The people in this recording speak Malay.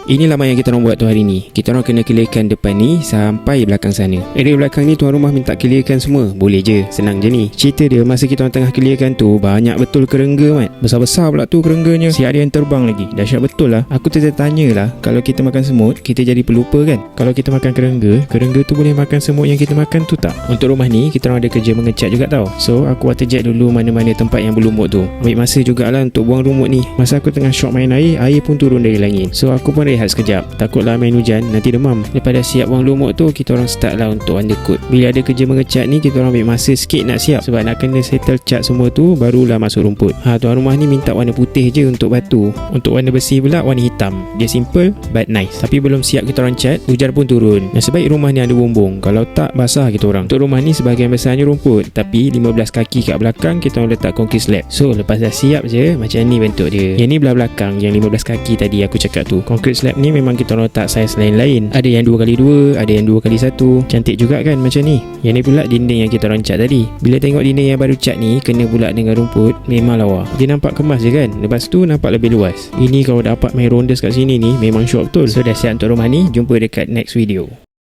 Ini laman yang kita orang buat tu hari ni. Kita orang kena clearkan depan ni sampai belakang sana. Area belakang ni tuan rumah minta clearkan semua. Boleh je, senang je ni. Cerita dia masa kita orang tengah clearkan tu, banyak betul kerengga mat. Besar-besar pula tu kerengganya. Siap dia yang terbang lagi. Dahsyat betul lah. Aku tertanya lah, kalau kita makan semut, kita jadi pelupa kan? Kalau kita makan kerengga tu boleh makan semut yang kita makan tu tak? Untuk rumah ni, kita orang ada kerja mengecat juga tau. So, aku waterjet dulu mana-mana tempat yang berlumut tu. Ambil masa jugalah untuk buang lumut ni. Masa aku tengah syok main air pun turun dari langit. So, aku pun rehat sekejap. Takutlah main hujan nanti demam. Lepas dah siap buang lumut tu, kita orang start lah untuk undercoat. Bila ada kerja mengecat ni, kita orang ambil masa sikit nak siap sebab nak kena settle cat semua tu barulah masuk rumput. Tuan rumah ni minta warna putih je untuk batu. Untuk warna besi pula warna hitam. Dia simple but nice. Tapi belum siap kita orang cat, hujan pun turun. Nasib baik rumah ni ada bumbung. Kalau tak basah kita orang. Untuk rumah ni sebahagian besarnya rumput, tapi 15 kaki kat belakang kita orang letak concrete slab. So lepas dah siap je, macam ni bentuk dia. Yang ni belah belakang, yang 15 kaki tadi aku cakap tu. Concrete slab ni memang kita orang letak saiz lain-lain. Ada yang 2x2, ada yang 2x1. Cantik juga kan macam ni. Yang ni pula dinding yang kita orang cat tadi. Bila tengok dinding yang baru cat ni kena pula dengan rumput, memang lawa. Dia nampak kemas je kan. Lepas tu nampak lebih luas. Ini kalau dapat main rondes kat sini ni memang syok betul. So dah siap untuk rumah ni. Jumpa dekat next video.